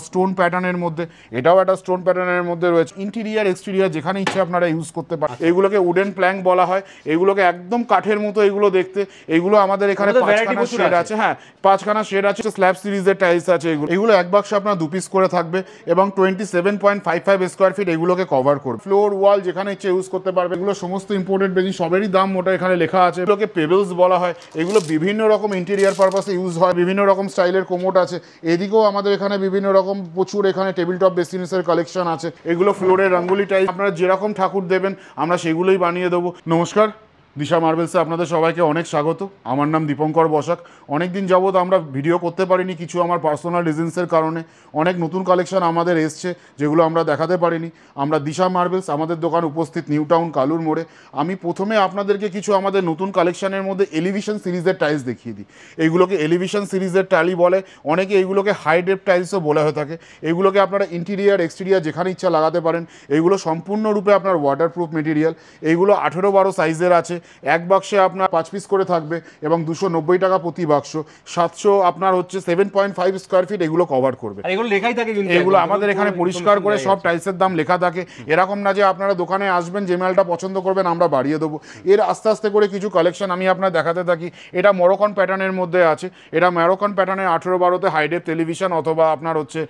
Stone প্যাটার্নের মধ্যে, এটাও একটা স্টোন প্যাটার্নের মধ্যে রয়েছে। ইন্টেরিয়ার এক্সটেরিয়ার যেখানে ইচ্ছে আপনারা ইউজ করতে পারেন। এগুলোকে উডেন প্ল্যাঙ্ক বলা হয়, এগুলোকে একদম কাঠের মতো এগুলো দেখতে। এগুলো আমাদের এখানে 5খানা শেড আছে, হ্যাঁ 5খানা শেড আছে, স্ল্যাব সিরিজের টাইলস আছে। এগুলো এক বাক্সে আপনার 2 পিস করে থাকবে এবং 27.55 স্কোয়ার ফিট এগুলোকে কভার করবে। ফ্লোর ওয়াল যেখানে ইচ্ছে ইউজ করতে পারবে। এগুলো সমস্ত ইম্পোর্টেড বেজিং, সবেরই দাম মোটা এখানে লেখা আছে। এগুলোকে পেবেলস বলা হয়, এগুলো বিভিন্ন রকম ইন্টেরিয়ার পারপাসে ইউজ হয়। বিভিন্ন রকম স্টাইলের কোমোড আছে। এদিকেও আমাদের এখানে বিভিন্ন রকম প্রচুর এখানে টেবিল টপ বেসিনসের কালেকশন আছে। এগুলো ফ্লোরের রঙ্গোলি টাইপ, আপনারা যেরকম ঠাকুর দেবেন আমরা সেগুলোই বানিয়ে দেবো। নমস্কার, দিশা মার্বেলসে আপনাদের সবাইকে অনেক স্বাগত। আমার নাম দীপঙ্কর বসাক। অনেক দিন যাবত আমরা ভিডিও করতে পারিনি কিছু আমার পার্সোনাল রিজনসের কারণে। অনেক নতুন কালেকশন আমাদের এসছে যেগুলো আমরা দেখাতে পারিনি। আমরা দিশা মার্বেলস, আমাদের দোকান উপস্থিত নিউ টাউন কালুর মোড়ে। আমি প্রথমে আপনাদেরকে কিছু আমাদের নতুন কালেকশনের মধ্যে এলিভেশন সিরিজের টাইলস দেখিয়ে দিই। এইগুলোকে এলিভেশন সিরিজের টাইলই বলে, অনেকে এইগুলোকে হাই ডেপ টাইলসও বলা হয়ে থাকে। এগুলোকে আপনারা ইন্টেরিয়ার এক্সটেরিয়ার যেখানে ইচ্ছা লাগাতে পারেন। এগুলো সম্পূর্ণরূপে আপনার ওয়াটারপ্রুফ মেটেরিয়াল। এইগুলো 18-12 সাইজের আছে। এক বাক্সে আপনার 5 পিস করে থাকবে এবং 290 টাকা প্রতি বাক্স। 700 আপনার হচ্ছে 7.5 স্কোয়ার ফিট এগুলো কভার করবে। এগুলো লেখাই থাকে, এগুলো আমাদের এখানে পরিষ্কার করে সব টাইলসের দাম লেখা থাকে। এরকম না যে আপনারা দোকানে আসবেন, যে মালটা পছন্দ করবেন আমরা বাড়িয়ে দেবো। এর আস্তে আস্তে করে কিছু কালেকশন আমি আপনার দেখাতে থাকি। এটা মরোকন প্যাটার্নের মধ্যে আছে। এটা মরোকন প্যাটার্নের 18-12তে হাইডেপ টেলিভিশন, অথবা আপনার হচ্ছে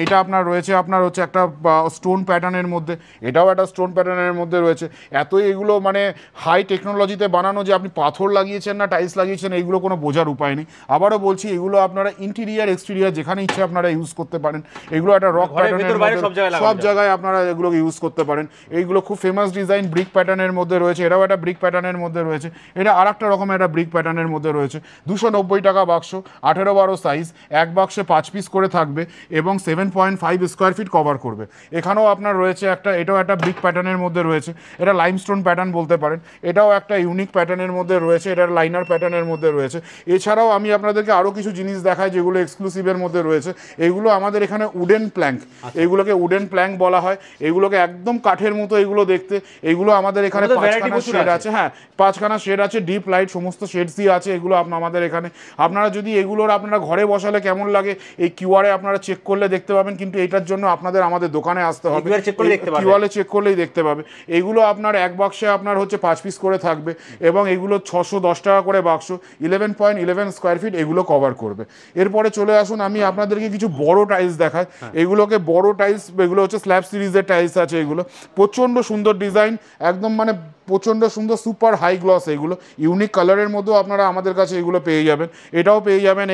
এটা আপনার রয়েছে আপনার হচ্ছে একটা স্টোন প্যাটার্নের মধ্যে, এটাও একটা স্টোন প্যাটার্নের মধ্যে রয়েছে। এতই এগুলো মানে হাই টেকনোলজিতে বানানো যে আপনি পাথর লাগিয়েছেন না টাইলস লাগিয়েছেন এইগুলো কোনো বোঝার উপায় নেই। আবারও বলছি, এগুলো আপনারা ইন্টেরিয়ার এক্সটেরিয়ার যেখানে ইচ্ছে আপনারা ইউজ করতে পারেন। এগুলো একটা রক প্যাটার্নের মধ্যে সব জায়গায় আপনারা এগুলোকে ইউজ করতে পারেন। এইগুলো খুব ফেমাস ডিজাইন, ব্রিক প্যাটার্নের মধ্যে রয়েছে। এটাও একটা ব্রিক প্যাটার্নের মধ্যে রয়েছে। এটা আর একটা রকমের একটা ব্রিক প্যাটার্নের মধ্যে রয়েছে। 290 টাকা বাক্স, 18-12 সাইজ, এক বাক্সে 5 পিস করে থাকবে এবং 7.5 স্কোয়ার ফিট কভার করবে। এখানেও আপনার রয়েছে একটা, এটাও একটা ব্রিক প্যাটার্নের মধ্যে রয়েছে। এটা লাইমস্টোন প্যাটার্ন বলতে পারেন। এটাও একটা ইউনিক প্যাটার্নের মধ্যে রয়েছে, এটার লাইনার প্যাটার্নের মধ্যে রয়েছে। এছাড়াও আমি আপনাদেরকে আরও কিছু জিনিস দেখাই যেগুলো এক্সক্লুসিভের মধ্যে রয়েছে। এগুলো আমাদের এখানে উডেন প্ল্যাঙ্ক, এগুলোকে উডেন প্ল্যাঙ্ক বলা হয়। এগুলোকে একদম কাঠের মতো এগুলো দেখতে। এগুলো আমাদের এখানে 5খানা শেড আছে, হ্যাঁ 5খানা শেড আছে, ডিপ লাইট সমস্ত শেডসই আছে। এগুলো আমাদের এখানে আপনারা যদি এগুলোর আপনারা ঘরে বসালে কেমন লাগে এই কিউআরে আপনারা চেক করলে দেখতে পাবেন, কিন্তু এটার জন্য আপনাদের আমাদের দোকানে আসতে হবে। কিউআরে চেক করলেই দেখতে পাবে। এগুলো আপনার এক বাক্সে আপনার হচ্ছে 5 পিস করে থাকবে এবং এগুলো 610 টাকা করে বাক্স, 11.11 স্কোয়ার ফিট এগুলো কভার করবে। এরপরে চলে আসুন, আমি আপনাদেরকে কিছু বড় টাইলস দেখাই। এগুলোকে বড় টাইলস, এগুলো হচ্ছে স্ল্যাব সিরিজের টাইলস আছে। এগুলো প্রচণ্ড সুন্দর ডিজাইন, একদম মানে প্রচণ্ড সুন্দর, সুপার হাই গ্লস। এগুলো ইউনিক কালারের মধ্যেও আপনারা আমাদের কাছে এগুলো পেয়ে যাবেন। এটাও পেয়ে যাবেন।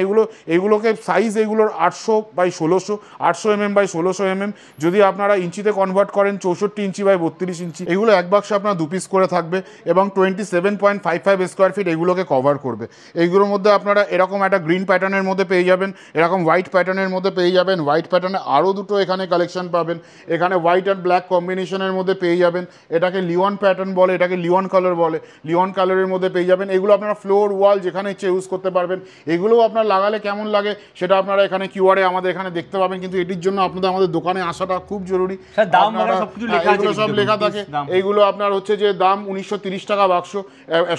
এগুলোকে সাইজ এগুলোর 800x1600, 800 mm বাই 1600 mm। যদি আপনারা ইঞ্চিতে কনভার্ট করেন 64 ইঞ্চি বাই 32 ইঞ্চি। এগুলো এক বাক্সে আপনার 2 পিস করে থাকবে এবং 27.55 স্কোয়ার ফিট এগুলোকে কভার করবে। এইগুলোর মধ্যে আপনারা এরকম একটা গ্রিন প্যাটার্নের মধ্যে পেয়ে যাবেন, এরকম হোয়াইট প্যাটার্নের মধ্যে পেয়ে যাবেন। হোয়াইট প্যাটার্নে আরও দুটো এখানে কালেকশন পাবেন। এখানে হোয়াইট অ্যান্ড ব্ল্যাক কম্বিনেশনের মধ্যে পেয়ে যাবেন। এটাকে লিওন প্যাটার্ন বলে, এটাকে লিওন কালার বলে। লিওন কালারের মধ্যে পেয়ে যাবেন। এগুলো আপনারা ফ্লোর ওয়াল যেখানে ইচ্ছে ইউজ করতে পারবেন। এগুলোও আপনার লাগালে কেমন লাগে সেটা আপনারা এখানে কিউআরে আমাদের এখানে দেখতে পাবেন, কিন্তু এটির জন্য আপনাদের আমাদের দোকানে আসাটা খুব জরুরি। এগুলো সব লেখা থাকে। এইগুলো আপনার হচ্ছে যে দাম 1930 টাকা বাক্স,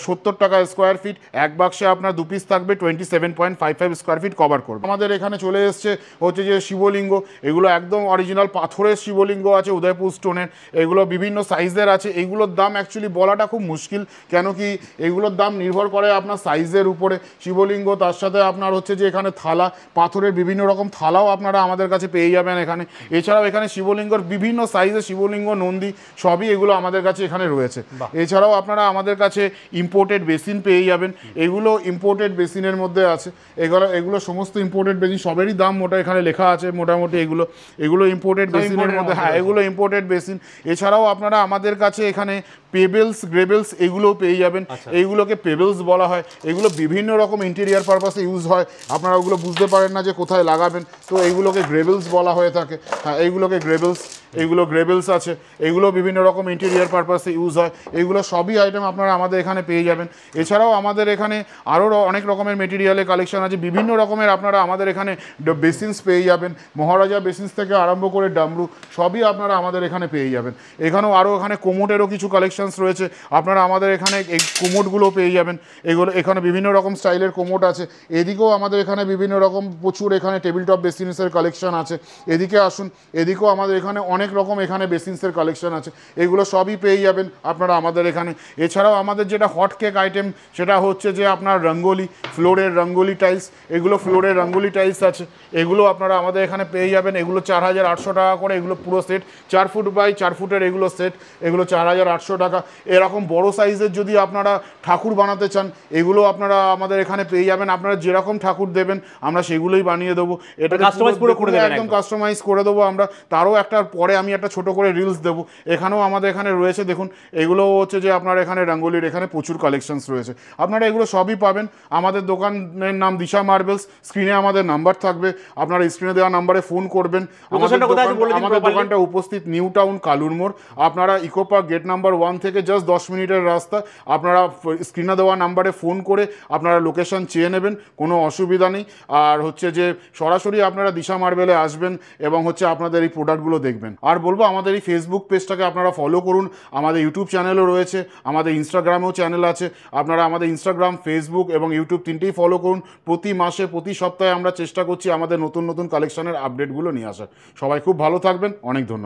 70 টাকা স্কোয়ার ফিট। এক বাক্সে আপনার 2 পিস থাকবে, 27.55 স্কোয়ার ফিট কভার করবে। আমাদের এখানে চলে এসছে হচ্ছে যে শিবলিঙ্গ। এগুলো একদম অরিজিনাল পাথরের শিবলিঙ্গ আছে, উদয়পুর স্টোনের। এগুলো বিভিন্ন সাইজের আছে। এইগুলোর দাম অ্যাকচুয়ালি বলাটা খুব মুশকিল, কেন কি এগুলোর দাম নির্ভর করে আপনার সাইজের উপরে। শিবলিঙ্গ, তার সাথে আপনার হচ্ছে যে এখানে থালা, পাথরের বিভিন্ন রকম থালাও আপনারা আমাদের কাছে পেয়ে যাবেন এখানে। এছাড়াও এখানে শিবলিঙ্গর বিভিন্ন সাইজের শিবলিঙ্গ, নন্দী সবই এগুলো আমাদের কাছে এখানে রয়েছে। এছাড়াও আপনারা আমাদের কাছে ইম্পোর্টেড বেসিন পেয়ে যাবেন। এগুলো ইম্পোর্টেড বেসিনের মধ্যে আছে। এগুলো সমস্ত ইম্পোর্টেড বেসিন, সবেরই দাম মোটা এখানে লেখা আছে মোটামুটি। এগুলো ইম্পোর্টেড বেসিনের মধ্যে, হ্যাঁ এগুলো ইম্পোর্টেড বেসিন। এছাড়াও আপনারা আমাদের কাছে এখানে পেবেলস, গ্রেবেলস এগুলোও পেয়ে যাবেন। এইগুলোকে পেবেলস বলা হয়। এগুলো বিভিন্ন রকম ইন্টেরিয়ার পারপাসে ইউজ হয়। আপনারা ওগুলো বুঝতে পারেন না যে কোথায় লাগাবেন, তো এইগুলোকে গ্রেবেলস বলা হয়ে থাকে। হ্যাঁ এইগুলোকে গ্রেবেলস। এগুলো গ্রেভেলস আছে, এগুলো বিভিন্ন রকম ইন্টেরিয়ার পারপাসে ইউজ হয়, এগুলো সবই আইটেম আপনারা আমাদের এখানে পেয়ে যাবেন। এছাড়াও আমাদের এখানে আরও অনেক রকমের মেটেরিয়ালের কালেকশন আছে, বিভিন্ন রকমের আপনারা আমাদের এখানে বেসিনস পেয়ে যাবেন, মহারাজা বেসিনস থেকে আরম্ভ করে ডামরু সবই আপনারা আমাদের এখানে পেয়ে যাবেন। এখানেও আরও এখানে কোমোটেরও কিছু কালেকশনস রয়েছে, আপনারা আমাদের এখানে এই কোমোটগুলো পেয়ে যাবেন। এগুলো এখানে বিভিন্ন রকম স্টাইলের কোমোট আছে, এদিকেও আমাদের এখানে বিভিন্ন রকম প্রচুর এখানে টেবিল টপ বেসিনসের কালেকশন আছে। এদিকে আসুন, এদিকেও আমাদের এখানে অনেক রকম এখানে বেসিনসের কালেকশন আছে, এগুলো সবই পেয়ে যাবেন আপনারা আমাদের এখানে। এছাড়াও আমাদের যেটা হট কেক আইটেম সেটা হচ্ছে যে আপনার রঙ্গোলি, ফ্লোরের রঙ্গোলি টাইলস, এগুলো ফ্লোরের রঙ্গোলি টাইলস আছে, এগুলো আপনারা আমাদের এখানে পেয়ে যাবেন। এগুলো 4800 টাকা করে, এগুলো পুরো সেট 4 ফুট বাই 4 ফুটের এগুলো সেট, এগুলো 4800 টাকা। এরকম বড় সাইজের যদি আপনারা ঠাকুর বানাতে চান, এগুলো আপনারা আমাদের এখানে পেয়ে যাবেন। আপনারা যেরকম ঠাকুর দেবেন আমরা সেগুলোই বানিয়ে দেবো, এটা কাস্টমাইজ পুরো করে দেবেন, একদম কাস্টমাইজ করে দেবো আমরা। তারও একটা পরে আমি একটা ছোট করে রিলস দেবো, এখানেও আমাদের এখানে রয়েছে দেখুন। এগুলো হচ্ছে যে আপনার এখানে রঙ্গোলির এখানে প্রচুর কালেকশনস রয়েছে, আপনারা এগুলো সবই পাবেন। আমাদের দোকানের নাম দিশা মার্বেলস, স্ক্রিনে আমাদের নাম্বার থাকবে, আপনারা স্ক্রিনে দেওয়া নাম্বারে ফোন করবেন। আমাদের দোকানটা উপস্থিত নিউ টাউন কালুর মোড়, আপনারা ইকো পার্ক গেট নাম্বার 1 থেকে জাস্ট 10 মিনিটের রাস্তা। আপনারা স্ক্রিনে দেওয়া নাম্বারে ফোন করে আপনারা লোকেশন চেয়ে নেবেন, কোনো অসুবিধা নেই। আর হচ্ছে যে সরাসরি আপনারা দিশা মার্বেলে আসবেন এবং হচ্ছে আপনাদের এই প্রোডাক্টগুলো দেখবেন। আর বলবো আমাদের এই ফেসবুক পেজটাকে আপনারা ফলো করুন, আমাদের ইউটিউব চ্যানেলও রয়েছে, আমাদের ইনস্টাগ্রামেও চ্যানেল আছে, আপনারা আমাদের ইনস্টাগ্রাম, ফেসবুক এবং ইউটিউব তিনটেই ফলো করুন। প্রতি মাসে প্রতি সপ্তাহে আমরা চেষ্টা করছি আমাদের নতুন নতুন কালেকশনের আপডেটগুলো নিয়ে আসার। সবাই খুব ভালো থাকবেন, অনেক ধন্যবাদ।